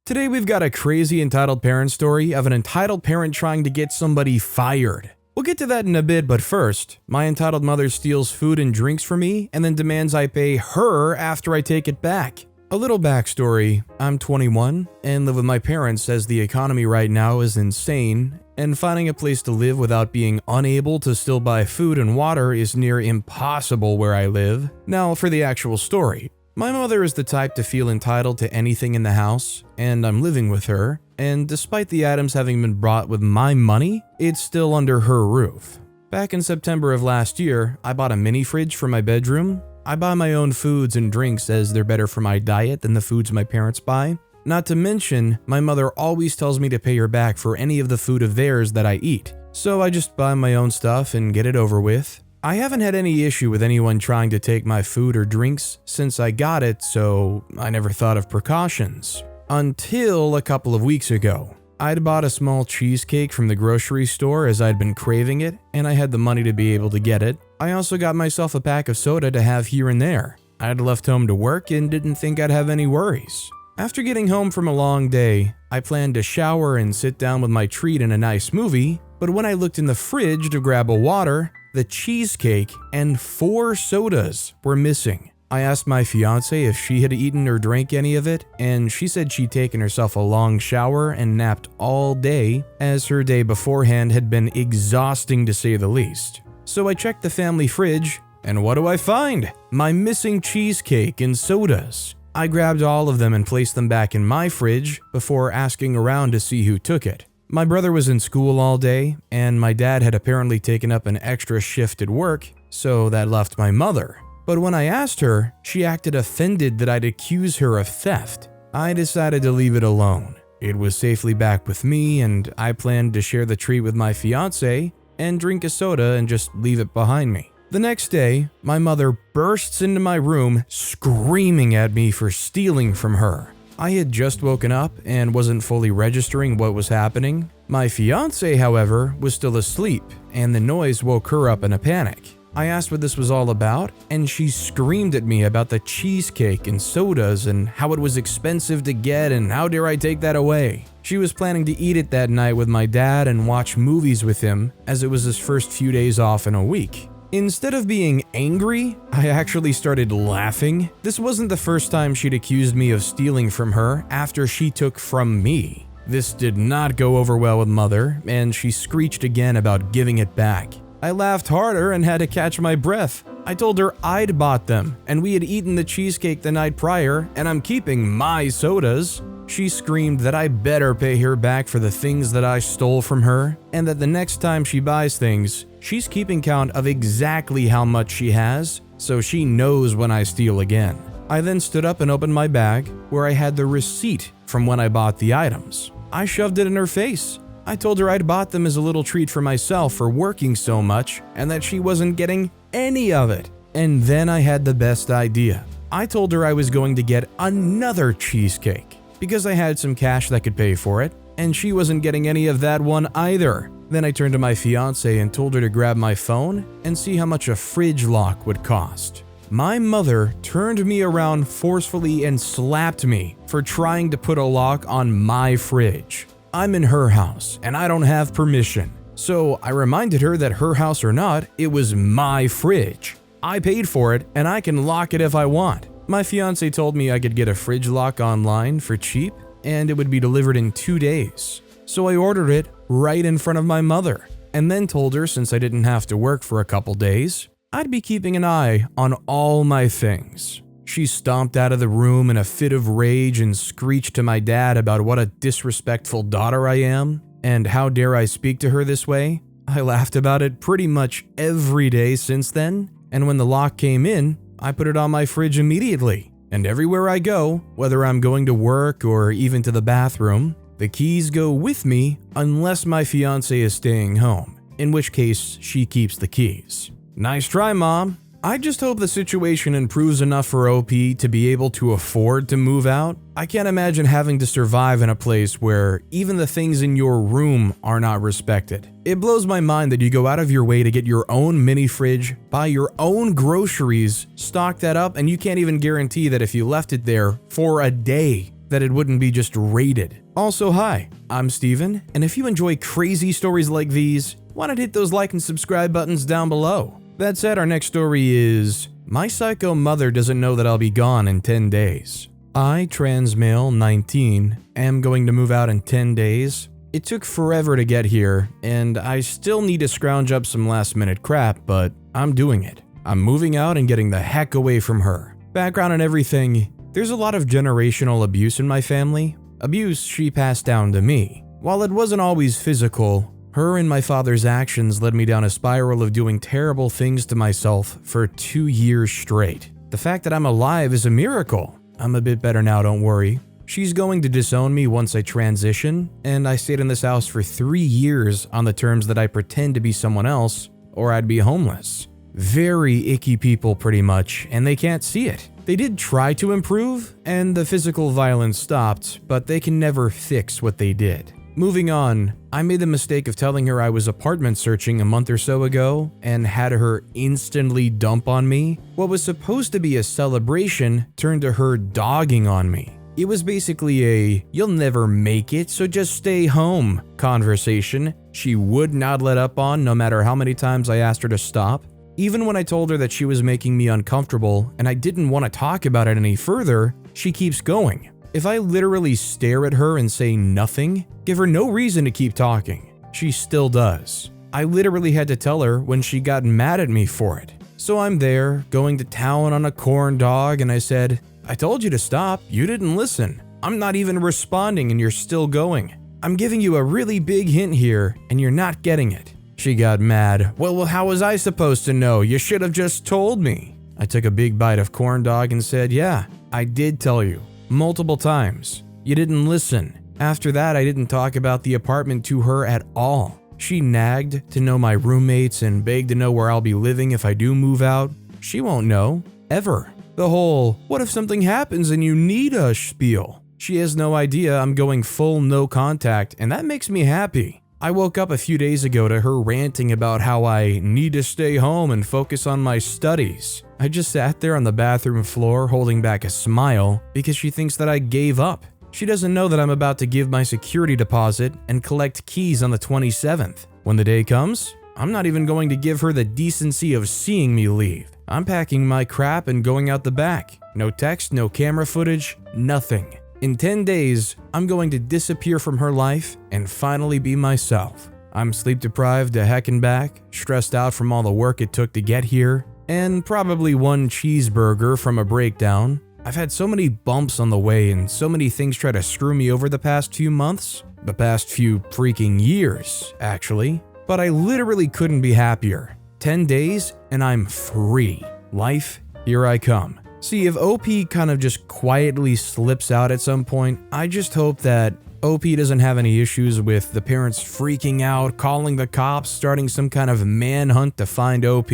Today we've got a crazy entitled parent story of an entitled parent trying to get somebody fired. We'll get to that in a bit, but first, my entitled mother steals food and drinks from me and then demands I pay her after I take it back. A little backstory, I'm 21 and live with my parents as the economy right now is insane, and finding a place to live without being unable to still buy food and water is near impossible where I live. Now for the actual story. My mother is the type to feel entitled to anything in the house, and I'm living with her, and despite the items having been bought with my money, it's still under her roof. Back in September of last year, I bought a mini fridge for my bedroom. I buy my own foods and drinks as they're better for my diet than the foods my parents buy. Not to mention, my mother always tells me to pay her back for any of the food of theirs that I eat, so I just buy my own stuff and get it over with. I haven't had any issue with anyone trying to take my food or drinks since I got it, so I never thought of precautions. Until a couple of weeks ago. I'd bought a small cheesecake from the grocery store as I'd been craving it, and I had the money to be able to get it. I also got myself a pack of soda to have here and there. I'd left home to work and didn't think I'd have any worries. After getting home from a long day, I planned to shower and sit down with my treat and a nice movie, but when I looked in the fridge to grab a water, the cheesecake and 4 sodas were missing. I asked my fiance if she had eaten or drank any of it, and she said she'd taken herself a long shower and napped all day, as her day beforehand had been exhausting to say the least. So I checked the family fridge, and what do I find? My missing cheesecake and sodas. I grabbed all of them and placed them back in my fridge before asking around to see who took it. My brother was in school all day, and my dad had apparently taken up an extra shift at work, so that left my mother. But when I asked her, she acted offended that I'd accuse her of theft. I decided to leave it alone. It was safely back with me, and I planned to share the treat with my fiance and drink a soda and just leave it behind me. The next day, my mother bursts into my room screaming at me for stealing from her. I had just woken up and wasn't fully registering what was happening. My fiance, however, was still asleep, and the noise woke her up in a panic. I asked what this was all about, and she screamed at me about the cheesecake and sodas and how it was expensive to get and how dare I take that away. She was planning to eat it that night with my dad and watch movies with him, as it was his first few days off in a week. Instead of being angry, I actually started laughing. This wasn't the first time she'd accused me of stealing from her after she took from me. This did not go over well with Mother, and she screeched again about giving it back. I laughed harder and had to catch my breath. I told her I'd bought them, and we had eaten the cheesecake the night prior, and I'm keeping my sodas. She screamed that I better pay her back for the things that I stole from her, and that the next time she buys things, she's keeping count of exactly how much she has, so she knows when I steal again. I then stood up and opened my bag, where I had the receipt from when I bought the items. I shoved it in her face. I told her I'd bought them as a little treat for myself for working so much, and that she wasn't getting any of it. And then I had the best idea. I told her I was going to get another cheesecake, because I had some cash that could pay for it, and she wasn't getting any of that one either. Then I turned to my fiance and told her to grab my phone and see how much a fridge lock would cost. My mother turned me around forcefully and slapped me for trying to put a lock on my fridge. I'm in her house and I don't have permission. So I reminded her that her house or not, it was my fridge. I paid for it and I can lock it if I want. My fiance told me I could get a fridge lock online for cheap and it would be delivered in 2 days. So I ordered it right in front of my mother and then told her since I didn't have to work for a couple days, I'd be keeping an eye on all my things. She stomped out of the room in a fit of rage and screeched to my dad about what a disrespectful daughter I am and how dare I speak to her this way. I laughed about it pretty much every day since then, and when the lock came in, I put it on my fridge immediately. And everywhere I go, whether I'm going to work or even to the bathroom, the keys go with me unless my fiance is staying home, in which case she keeps the keys. Nice try, Mom. I just hope the situation improves enough for OP to be able to afford to move out. I can't imagine having to survive in a place where even the things in your room are not respected. It blows my mind that you go out of your way to get your own mini fridge, buy your own groceries, stock that up, and you can't even guarantee that if you left it there for a day, that it wouldn't be just rated. Also, hi, I'm Steven, and if you enjoy crazy stories like these, why not hit those like and subscribe buttons down below? That said, our next story is, my psycho mother doesn't know that I'll be gone in 10 days. I, trans male, 19, am going to move out in 10 days. It took forever to get here, and I still need to scrounge up some last minute crap, but I'm doing it. I'm moving out and getting the heck away from her. Background and everything, there's a lot of generational abuse in my family. Abuse she passed down to me. While it wasn't always physical, her and my father's actions led me down a spiral of doing terrible things to myself for 2 years straight. The fact that I'm alive is a miracle. I'm a bit better now, don't worry. She's going to disown me once I transition, and I stayed in this house for 3 years on the terms that I pretend to be someone else, or I'd be homeless. Very icky people pretty much, and they can't see it. They did try to improve, and the physical violence stopped, but they can never fix what they did. Moving on, I made the mistake of telling her I was apartment searching a month or so ago and had her instantly dump on me. What was supposed to be a celebration turned to her dogging on me. It was basically a "you'll never make it, so just stay home" conversation she would not let up on no matter how many times I asked her to stop. Even when I told her that she was making me uncomfortable and I didn't want to talk about it any further, she keeps going. If I literally stare at her and say nothing, give her no reason to keep talking, she still does. I literally had to tell her when she got mad at me for it. So I'm there, going to town on a corn dog, and I said, "I told you to stop, you didn't listen. I'm not even responding and you're still going. I'm giving you a really big hint here and you're not getting it." She got mad. Well, how was I supposed to know? You should have just told me." I took a big bite of corn dog and said, "Yeah, I did tell you. Multiple times. You didn't listen." After that, I didn't talk about the apartment to her at all. She nagged to know my roommates and begged to know where I'll be living if I do move out. She won't know. Ever. The whole, "what if something happens and you need us" spiel. She has no idea I'm going full no contact, and that makes me happy. I woke up a few days ago to her ranting about how I need to stay home and focus on my studies. I just sat there on the bathroom floor holding back a smile because she thinks that I gave up. She doesn't know that I'm about to give my security deposit and collect keys on the 27th. When the day comes, I'm not even going to give her the decency of seeing me leave. I'm packing my crap and going out the back. No text, no camera footage, nothing. In 10 days, I'm going to disappear from her life and finally be myself. I'm sleep deprived to heck and back, stressed out from all the work it took to get here, and probably one cheeseburger from a breakdown. I've had so many bumps on the way and so many things try to screw me over the past few months. The past few freaking years, actually. But I literally couldn't be happier. 10 days and I'm free. Life, here I come. See, if OP kind of just quietly slips out at some point, I just hope that OP doesn't have any issues with the parents freaking out, calling the cops, starting some kind of manhunt to find OP.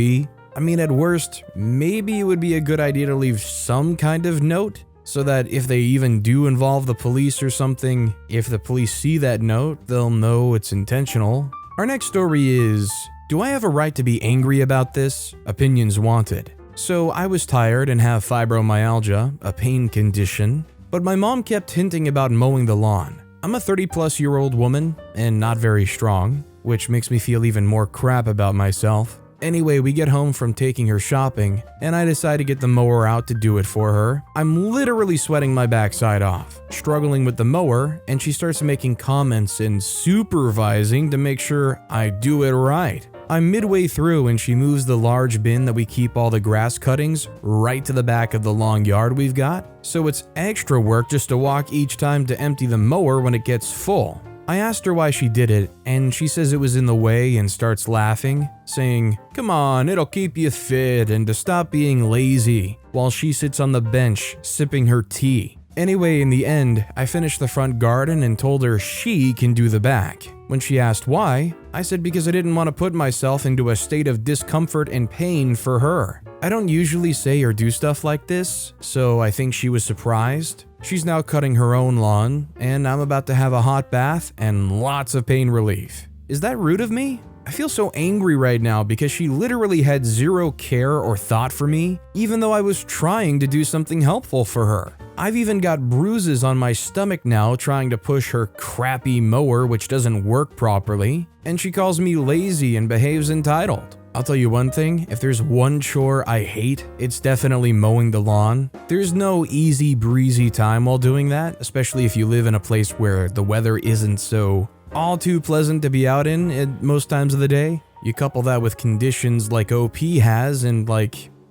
I mean, at worst, maybe it would be a good idea to leave some kind of note so that if they even do involve the police or something, if the police see that note, they'll know it's intentional. Our next story is, do I have a right to be angry about this? Opinions wanted. So I was tired and have fibromyalgia, a pain condition, but my mom kept hinting about mowing the lawn. I'm a 30-plus-year-old woman and not very strong, which makes me feel even more crap about myself. Anyway, we get home from taking her shopping, and I decide to get the mower out to do it for her. I'm literally sweating my backside off, struggling with the mower, and she starts making comments and supervising to make sure I do it right. I'm midway through and she moves the large bin that we keep all the grass cuttings right to the back of the long yard we've got, so it's extra work just to walk each time to empty the mower when it gets full. I asked her why she did it, and she says it was in the way and starts laughing, saying, "Come on, it'll keep you fit," and to stop being lazy, while she sits on the bench sipping her tea. Anyway, in the end, I finished the front garden and told her she can do the back. When she asked why, I said because I didn't want to put myself into a state of discomfort and pain for her. I don't usually say or do stuff like this, so I think she was surprised. She's now cutting her own lawn, and I'm about to have a hot bath and lots of pain relief. Is that rude of me? I feel so angry right now because she literally had zero care or thought for me, even though I was trying to do something helpful for her. I've even got bruises on my stomach now trying to push her crappy mower which doesn't work properly, and she calls me lazy and behaves entitled. I'll tell you one thing, if there's one chore I hate, it's definitely mowing the lawn. There's no easy breezy time while doing that, especially if you live in a place where the weather isn't so all too pleasant to be out in at most times of the day. You couple that with conditions like OP has, and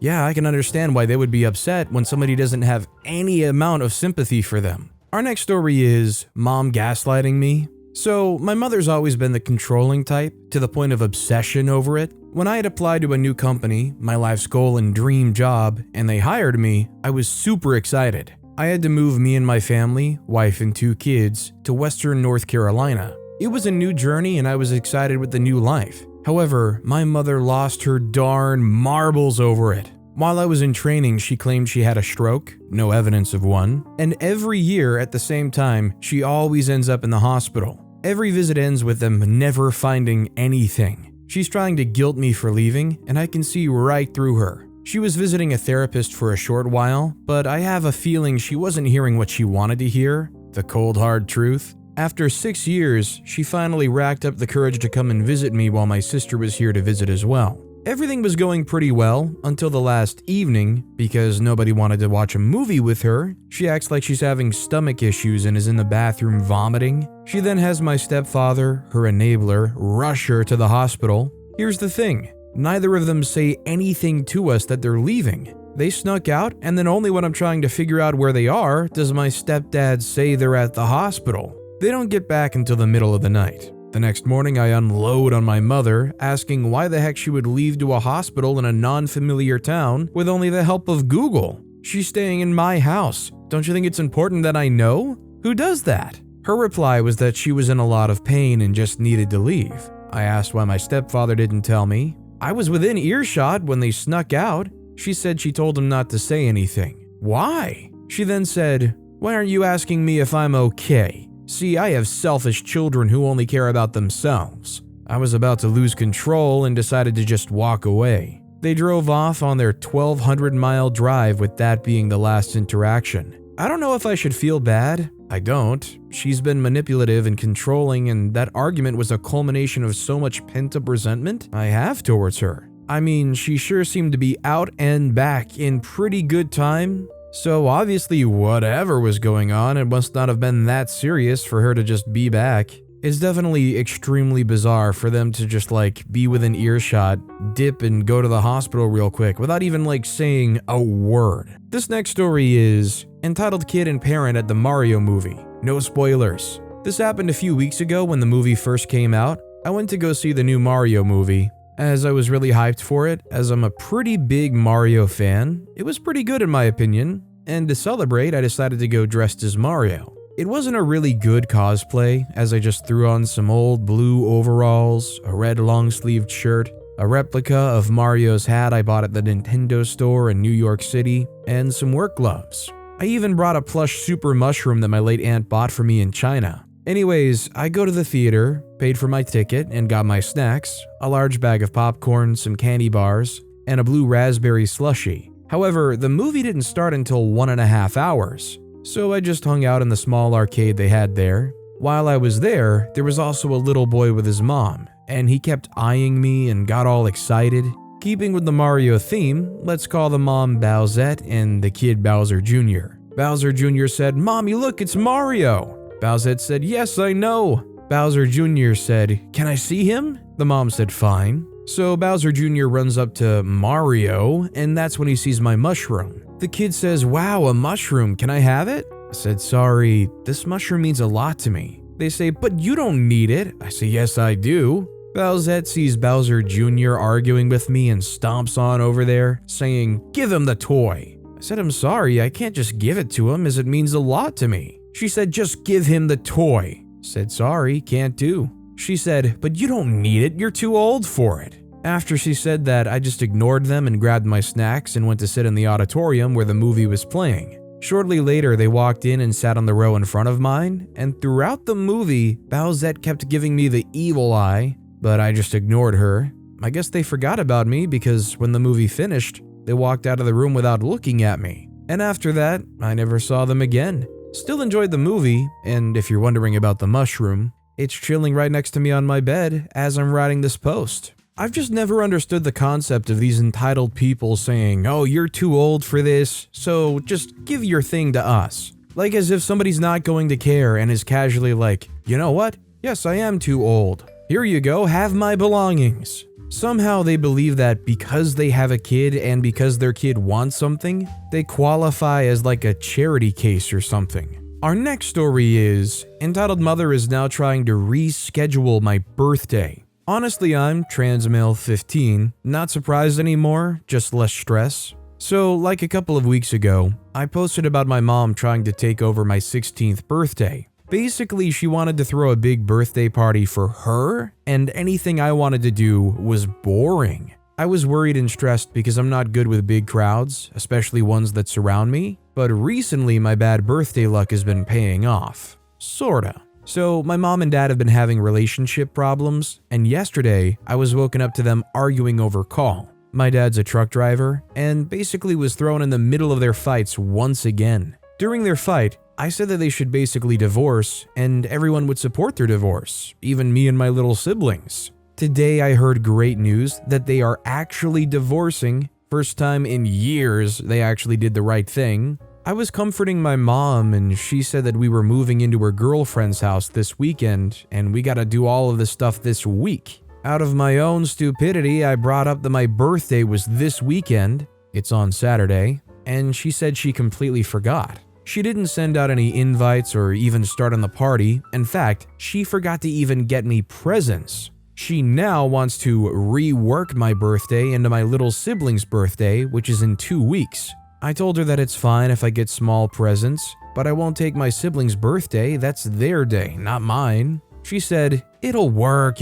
yeah, I can understand why they would be upset when somebody doesn't have any amount of sympathy for them. Our next story is mom gaslighting me. So, my mother's always been the controlling type, to the point of obsession over it. When I had applied to a new company, my life's goal and dream job, and they hired me, I was super excited. I had to move me and my family, wife and 2 kids, to Western North Carolina. It was a new journey and I was excited with the new life. However, my mother lost her darn marbles over it. While I was in training, she claimed she had a stroke, no evidence of one, and every year at the same time, she always ends up in the hospital. Every visit ends with them never finding anything. She's trying to guilt me for leaving, and I can see right through her. She was visiting a therapist for a short while, but I have a feeling she wasn't hearing what she wanted to hear, the cold hard truth. After 6 years, she finally racked up the courage to come and visit me while my sister was here to visit as well. Everything was going pretty well until the last evening. Because nobody wanted to watch a movie with her, she acts like she's having stomach issues and is in the bathroom vomiting. She then has my stepfather, her enabler, rush her to the hospital. Here's the thing, neither of them say anything to us that they're leaving. They snuck out, and then only when I'm trying to figure out where they are does my stepdad say they're at the hospital. They don't get back until the middle of the night. The next morning, I unload on my mother, asking why the heck she would leave to a hospital in a non-familiar town with only the help of Google. She's staying in my house. Don't you think it's important that I know? Who does that? Her reply was that she was in a lot of pain and just needed to leave. I asked why my stepfather didn't tell me. I was within earshot when they snuck out. She said she told him not to say anything. Why? She then said, "Why aren't you asking me if I'm okay? See, I have selfish children who only care about themselves." I was about to lose control and decided to just walk away. They drove off on their 1,200-mile drive, with that being the last interaction. I don't know if I should feel bad. I don't. She's been manipulative and controlling, and that argument was a culmination of so much pent-up resentment I have towards her. I mean, she sure seemed to be out and back in pretty good time. So obviously whatever was going on, it must not have been that serious for her to just be back. It's definitely extremely bizarre for them to just be within earshot, dip and go to the hospital real quick without even saying a word. This next story is entitled Kid and Parent at the Mario movie. No spoilers. This happened a few weeks ago when the movie first came out. I went to go see the new Mario movie, as I was really hyped for it, as I'm a pretty big Mario fan. It was pretty good in my opinion, and to celebrate, I decided to go dressed as Mario. It wasn't a really good cosplay, as I just threw on some old blue overalls, a red long-sleeved shirt, a replica of Mario's hat I bought at the Nintendo store in New York City, and some work gloves. I even brought a plush super mushroom that my late aunt bought for me in China. Anyways, I go to the theater, paid for my ticket, and got my snacks, a large bag of popcorn, some candy bars, and a blue raspberry slushie. However, the movie didn't start until 1.5 hours, so I just hung out in the small arcade they had there. While I was there was also a little boy with his mom, and he kept eyeing me and got all excited. Keeping with the Mario theme, let's call the mom Bowsette and the kid Bowser Jr. Bowser Jr. said, "Mommy, look, it's Mario." Bowsette said, "Yes, I know." Bowser Jr. said, "Can I see him?" The mom said, "Fine." So Bowser Jr. runs up to Mario, and that's when he sees my mushroom. The kid says, "Wow, a mushroom, can I have it?" I said, "Sorry, this mushroom means a lot to me." They say, "But you don't need it." I say, "Yes, I do." Bowsette sees Bowser Jr. arguing with me and stomps on over there, saying, "Give him the toy." I said, "I'm sorry, I can't just give it to him as it means a lot to me." She said, "Just give him the toy." I said, "Sorry, can't do." She said, "But you don't need it, you're too old for it." After she said that, I just ignored them and grabbed my snacks and went to sit in the auditorium where the movie was playing. Shortly later, they walked in and sat on the row in front of mine, and throughout the movie, Bowsette kept giving me the evil eye, but I just ignored her. I guess they forgot about me because when the movie finished, they walked out of the room without looking at me. And after that, I never saw them again. Still enjoyed the movie, and if you're wondering about the mushroom, it's chilling right next to me on my bed as I'm writing this post. I've just never understood the concept of these entitled people saying, "Oh, you're too old for this, so just give your thing to us." Like as if somebody's not going to care and is casually like, "You know what? Yes, I am too old. Here you go, have my belongings." Somehow they believe that because they have a kid and because their kid wants something, they qualify as like a charity case or something. Our next story is, entitled mother is now trying to reschedule my birthday. Honestly, I'm trans male 15, not surprised anymore, just less stress. So, like a couple of weeks ago, I posted about my mom trying to take over my 16th birthday. Basically, she wanted to throw a big birthday party for her, and anything I wanted to do was boring. I was worried and stressed because I'm not good with big crowds, especially ones that surround me, but recently my bad birthday luck has been paying off. Sorta. So, my mom and dad have been having relationship problems, and yesterday I was woken up to them arguing over call. My dad's a truck driver, and basically was thrown in the middle of their fights once again. During their fight, I said that they should basically divorce, and everyone would support their divorce, even me and my little siblings. Today I heard great news that they are actually divorcing. First time in years they actually did the right thing. I was comforting my mom, and she said that we were moving into her girlfriend's house this weekend, and we gotta do all of this stuff this week. Out of my own stupidity, I brought up that my birthday was this weekend. It's on Saturday, and she said she completely forgot. She didn't send out any invites or even start on the party. In fact, she forgot to even get me presents. She now wants to rework my birthday into my little sibling's birthday, which is in 2 weeks. I told her that it's fine if I get small presents, but I won't take my sibling's birthday, that's their day, not mine. She said, it'll work,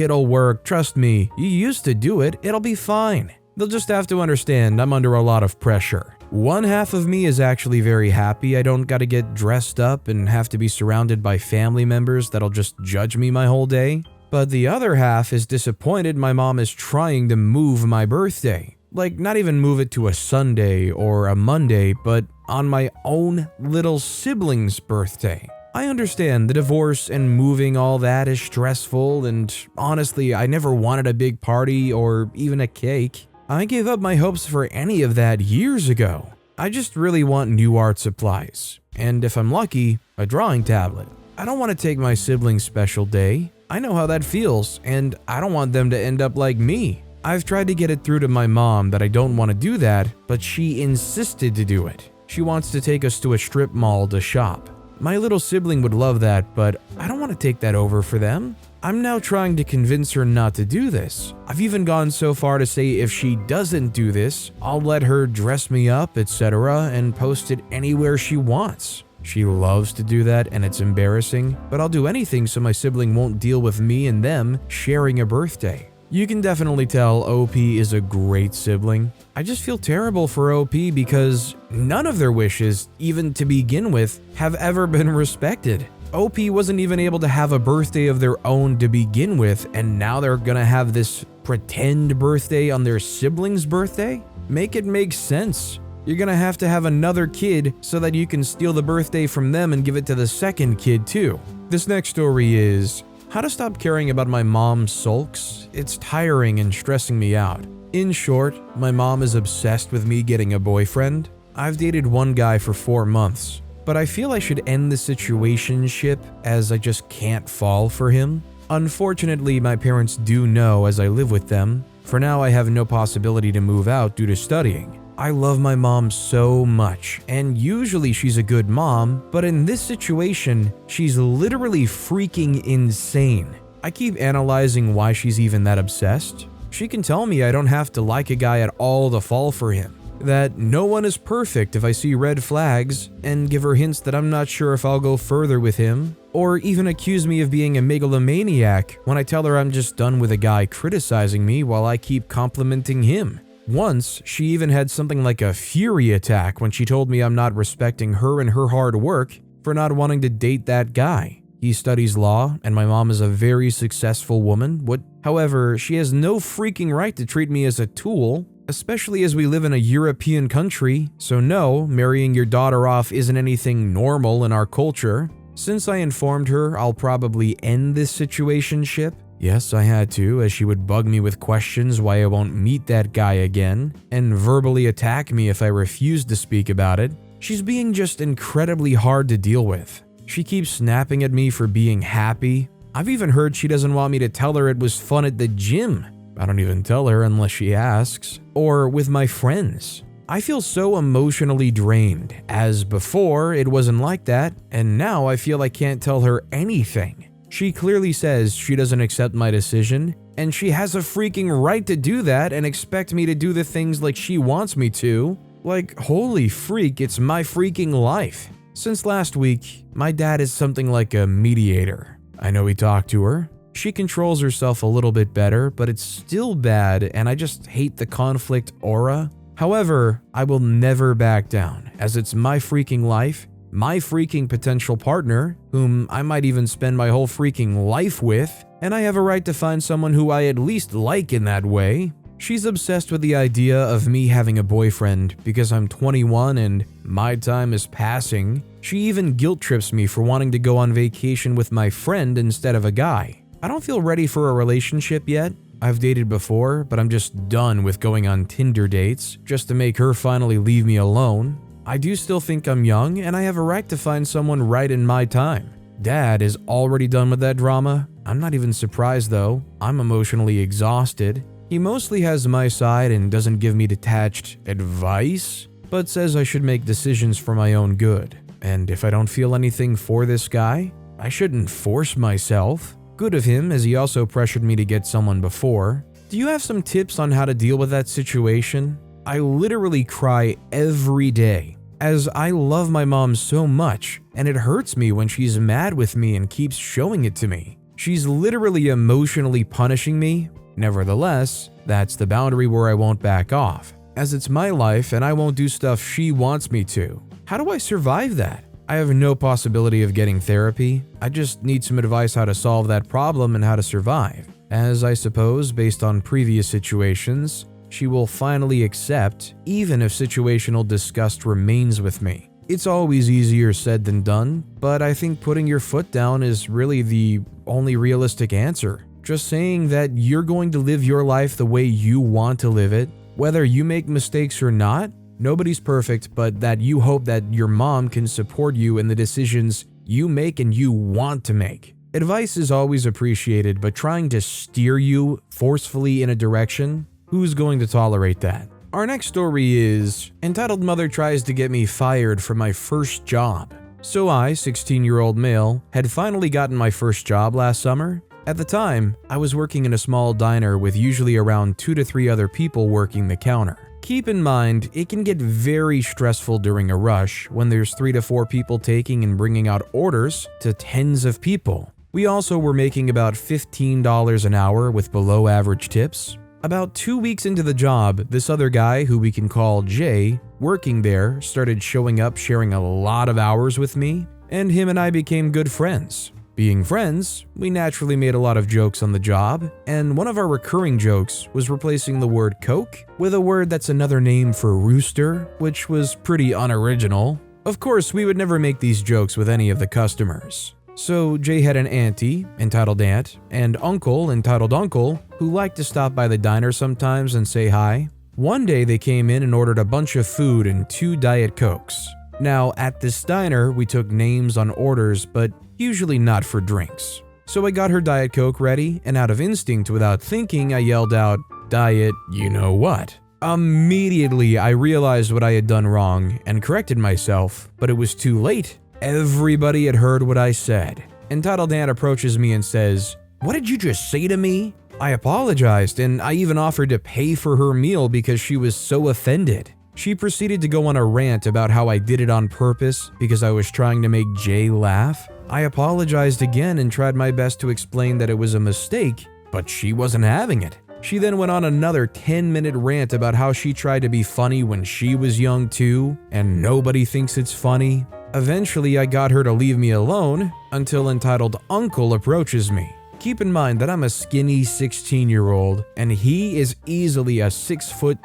trust me, you used to do it, it'll be fine. They'll just have to understand I'm under a lot of pressure. One half of me is actually very happy I don't gotta get dressed up and have to be surrounded by family members that'll just judge me my whole day. But the other half is disappointed my mom is trying to move my birthday. Like, not even move it to a Sunday or a Monday, but on my own little sibling's birthday. I understand the divorce and moving all that is stressful, and honestly, I never wanted a big party or even a cake. I gave up my hopes for any of that years ago. I just really want new art supplies, and if I'm lucky, a drawing tablet. I don't want to take my siblings' special day. I know how that feels, and I don't want them to end up like me. I've tried to get it through to my mom that I don't want to do that, but she insisted to do it. She wants to take us to a strip mall to shop. My little sibling would love that, but I don't want to take that over for them. I'm now trying to convince her not to do this. I've even gone so far to say if she doesn't do this, I'll let her dress me up, etc., and post it anywhere she wants. She loves to do that, and it's embarrassing, but I'll do anything so my sibling won't deal with me and them sharing a birthday. You can definitely tell OP is a great sibling. I just feel terrible for OP because none of their wishes, even to begin with, have ever been respected. OP wasn't even able to have a birthday of their own to begin with, and now they're gonna have this pretend birthday on their sibling's birthday? Make it make sense. You're gonna have to have another kid so that you can steal the birthday from them and give it to the second kid too. This next story is how to stop caring about my mom's sulks. It's tiring and stressing me out. In short, my mom is obsessed with me getting a boyfriend. I've dated one guy for 4 months, but I feel I should end the situationship as I just can't fall for him. Unfortunately, my parents do know as I live with them. For now, I have no possibility to move out due to studying. I love my mom so much, and usually she's a good mom, but in this situation, she's literally freaking insane. I keep analyzing why she's even that obsessed. She can tell me I don't have to like a guy at all to fall for him, that no one is perfect if I see red flags, and give her hints that I'm not sure if I'll go further with him, or even accuse me of being a megalomaniac when I tell her I'm just done with a guy criticizing me while I keep complimenting him. Once, she even had something like a fury attack when she told me I'm not respecting her and her hard work for not wanting to date that guy. He studies law, and my mom is a very successful woman. However, she has no freaking right to treat me as a tool. especially as we live in a European country, so no, marrying your daughter off isn't anything normal in our culture. Since I informed her I'll probably end this situationship, yes, I had to, as she would bug me with questions why I won't meet that guy again, and verbally attack me if I refused to speak about it. She's being just incredibly hard to deal with. She keeps snapping at me for being happy. I've even heard she doesn't want me to tell her it was fun at the gym. I don't even tell her unless she asks. Or with my friends. I feel so emotionally drained, as before it wasn't like that, and now I feel I can't tell her anything. She clearly says she doesn't accept my decision, and she has a freaking right to do that and expect me to do the things like she wants me to. Like, holy freak, it's my freaking life. Since last week, my dad is something like a mediator. I know he talked to her. She controls herself a little bit better, but it's still bad, and I just hate the conflict aura. However, I will never back down, as it's my freaking life, my freaking potential partner, whom I might even spend my whole freaking life with, and I have a right to find someone who I at least like in that way. She's obsessed with the idea of me having a boyfriend because I'm 21 and my time is passing. She even guilt trips me for wanting to go on vacation with my friend instead of a guy. I don't feel ready for a relationship yet. I've dated before, but I'm just done with going on Tinder dates just to make her finally leave me alone. I do still think I'm young and I have a right to find someone right in my time. Dad is already done with that drama. I'm not even surprised though. I'm emotionally exhausted. He mostly has my side and doesn't give me detached advice, but says I should make decisions for my own good. And if I don't feel anything for this guy, I shouldn't force myself. Good of him, as he also pressured me to get someone before. Do you have some tips on how to deal with that situation? I literally cry every day, as I love my mom so much, and it hurts me when she's mad with me and keeps showing it to me. She's literally emotionally punishing me. Nevertheless, that's the boundary where I won't back off, as it's my life and I won't do stuff she wants me to. How do I survive that? I have no possibility of getting therapy. I just need some advice how to solve that problem and how to survive. As I suppose, based on previous situations, she will finally accept, even if situational disgust remains with me. It's always easier said than done, but I think putting your foot down is really the only realistic answer. Just saying that you're going to live your life the way you want to live it, whether you make mistakes or not. Nobody's perfect, but that you hope that your mom can support you in the decisions you make and you want to make. Advice is always appreciated, but trying to steer you forcefully in a direction, who's going to tolerate that? Our next story is, entitled Mother Tries to Get Me Fired from My First Job. So I, 16-year-old male, had finally gotten my first job last summer. At the time, I was working in a small diner with usually around 2 to 3 other people working the counter. Keep in mind, it can get very stressful during a rush when there's 3 to 4 people taking and bringing out orders to tens of people. We also were making about $15 an hour with below average tips. About 2 weeks into the job, this other guy, who we can call Jay, working there, started showing up sharing a lot of hours with me, and him and I became good friends. Being friends, we naturally made a lot of jokes on the job, and one of our recurring jokes was replacing the word Coke with a word that's another name for rooster, which was pretty unoriginal. Of course, we would never make these jokes with any of the customers. So Jay had an auntie, entitled Aunt, and uncle, entitled Uncle, who liked to stop by the diner sometimes and say hi. One day they came in and ordered a bunch of food and 2 Diet Cokes. Now, at this diner, we took names on orders, but usually not for drinks. So I got her Diet Coke ready, and out of instinct, without thinking, I yelled out, "Diet, you know what?" Immediately, I realized what I had done wrong and corrected myself, but it was too late. Everybody had heard what I said. Entitled Aunt approaches me and says, "What did you just say to me?" I apologized, and I even offered to pay for her meal because she was so offended. She proceeded to go on a rant about how I did it on purpose because I was trying to make Jay laugh. I apologized again and tried my best to explain that it was a mistake, but she wasn't having it. She then went on another 10-minute rant about how she tried to be funny when she was young too, and nobody thinks it's funny. Eventually, I got her to leave me alone until entitled Uncle approaches me. Keep in mind that I'm a skinny 16-year-old and he is easily a 6'2",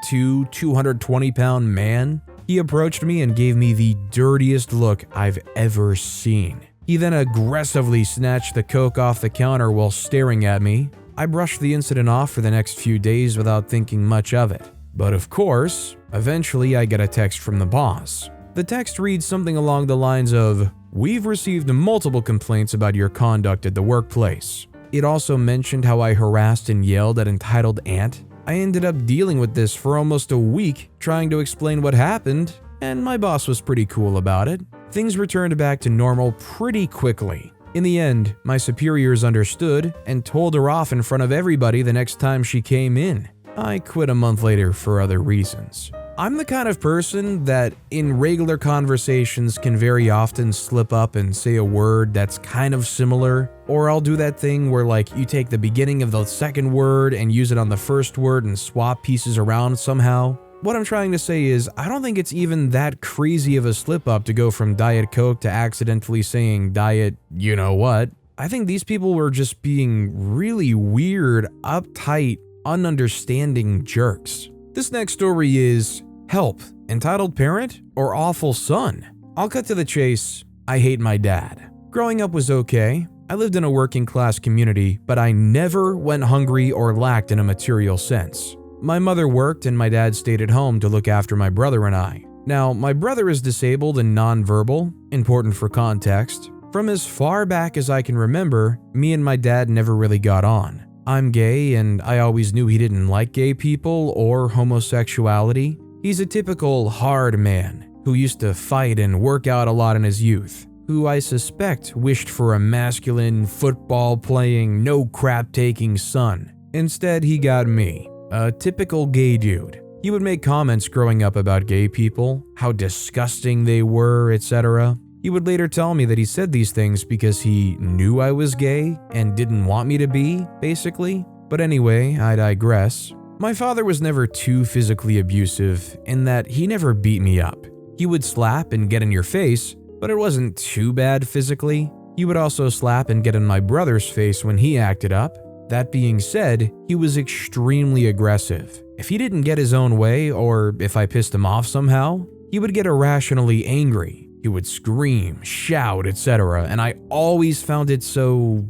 220-pound man. He approached me and gave me the dirtiest look I've ever seen. He then aggressively snatched the Coke off the counter while staring at me. I brushed the incident off for the next few days without thinking much of it. But of course, eventually I get a text from the boss. The text reads something along the lines of, "We've received multiple complaints about your conduct at the workplace." It also mentioned how I harassed and yelled at entitled aunt. I ended up dealing with this for almost a week, trying to explain what happened, and my boss was pretty cool about it. Things returned back to normal pretty quickly. In the end, my superiors understood and told her off in front of everybody the next time she came in. I quit a month later for other reasons. I'm the kind of person that in regular conversations can very often slip up and say a word that's kind of similar, or I'll do that thing where like you take the beginning of the second word and use it on the first word and swap pieces around somehow. What I'm trying to say is I don't think it's even that crazy of a slip up to go from Diet Coke to accidentally saying Diet you know what. I think these people were just being really weird, uptight, ununderstanding jerks. This next story is Help, Entitled Parent or Awful Son? I'll cut to the chase. I hate my dad. Growing up was okay. I lived in a working class community, but I never went hungry or lacked in a material sense. My mother worked and my dad stayed at home to look after my brother and I. Now, my brother is disabled and nonverbal, important for context. From as far back as I can remember, me and my dad never really got on. I'm gay and I always knew he didn't like gay people or homosexuality. He's a typical hard man who used to fight and work out a lot in his youth, who I suspect wished for a masculine, football-playing, no-crap-taking son. Instead, he got me, a typical gay dude. He would make comments growing up about gay people, how disgusting they were, etc. He would later tell me that he said these things because he knew I was gay and didn't want me to be, basically. But anyway, I digress. My father was never too physically abusive in that he never beat me up. He would slap and get in your face, but it wasn't too bad physically. He would also slap and get in my brother's face when he acted up. That being said, he was extremely aggressive. If he didn't get his own way, or if I pissed him off somehow, he would get irrationally angry. He would scream, shout, etc., and I always found it so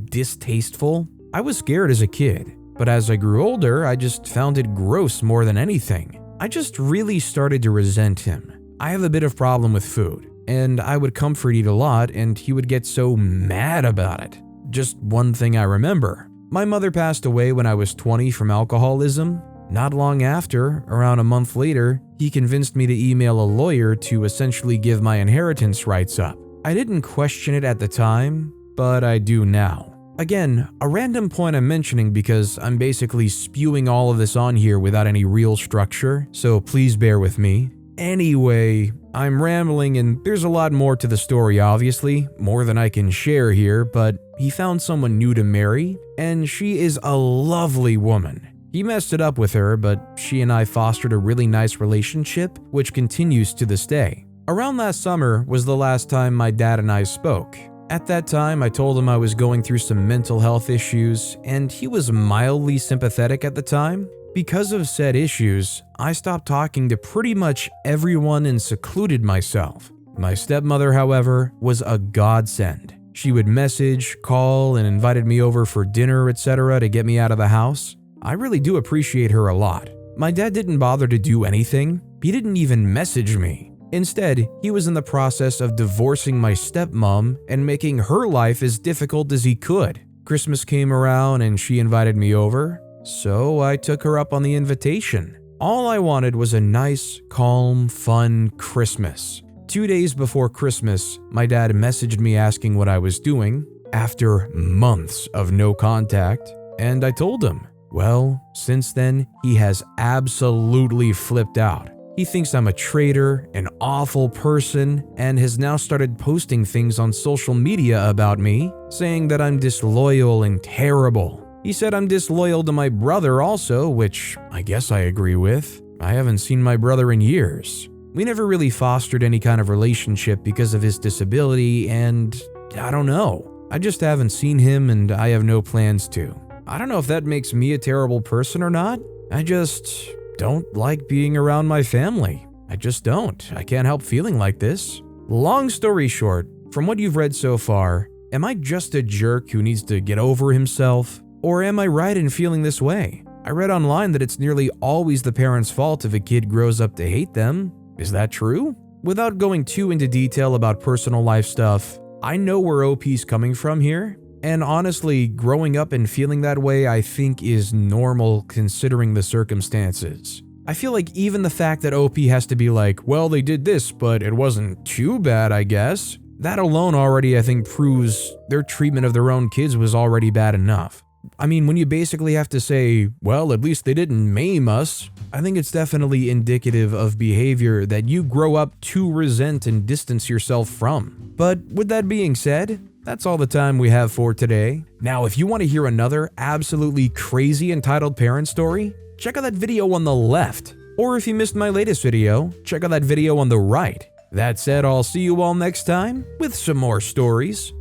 distasteful. I was scared as a kid. But as I grew older, I just found it gross more than anything. I just really started to resent him. I have a bit of problem with food, and I would comfort eat a lot, and he would get so mad about it. Just one thing I remember. My mother passed away when I was 20 from alcoholism. Not long after, around a month later, he convinced me to email a lawyer to essentially give my inheritance rights up. I didn't question it at the time, but I do now. Again, a random point I'm mentioning because I'm basically spewing all of this on here without any real structure, so please bear with me. Anyway, I'm rambling and there's a lot more to the story obviously, more than I can share here, but he found someone new to marry, and she is a lovely woman. He messed it up with her, but she and I fostered a really nice relationship, which continues to this day. Around last summer was the last time my dad and I spoke. At that time, I told him I was going through some mental health issues, and he was mildly sympathetic at the time. Because of said issues, I stopped talking to pretty much everyone and secluded myself. My stepmother, however, was a godsend. She would message, call, and invited me over for dinner, etc. to get me out of the house. I really do appreciate her a lot. My dad didn't bother to do anything. He didn't even message me. Instead, he was in the process of divorcing my stepmom and making her life as difficult as he could. Christmas came around and she invited me over, so I took her up on the invitation. All I wanted was a nice, calm, fun Christmas. 2 days before Christmas, my dad messaged me asking what I was doing after months of no contact, and I told him. Well, since then, he has absolutely flipped out. He thinks I'm a traitor, an awful person, and has now started posting things on social media about me, saying that I'm disloyal and terrible. He said I'm disloyal to my brother also, which I guess I agree with. I haven't seen my brother in years. We never really fostered any kind of relationship because of his disability, and I don't know. I just haven't seen him and I have no plans to. I don't know if that makes me a terrible person or not. I just don't like being around my family. I just don't. I can't help feeling like this. Long story short, from what you've read so far, am I just a jerk who needs to get over himself? Or am I right in feeling this way? I read online that it's nearly always the parents' fault if a kid grows up to hate them. Is that true? Without going too into detail about personal life stuff, I know where OP's coming from here. And honestly, growing up and feeling that way I think is normal considering the circumstances. I feel like even the fact that OP has to be like, well, they did this, but it wasn't too bad, I guess. That alone already, I think, proves their treatment of their own kids was already bad enough. I mean, when you basically have to say, well, at least they didn't maim us, I think it's definitely indicative of behavior that you grow up to resent and distance yourself from. But with that being said, that's all the time we have for today. Now, if you want to hear another absolutely crazy entitled parent story, check out that video on the left. Or if you missed my latest video, check out that video on the right. That said, I'll see you all next time with some more stories.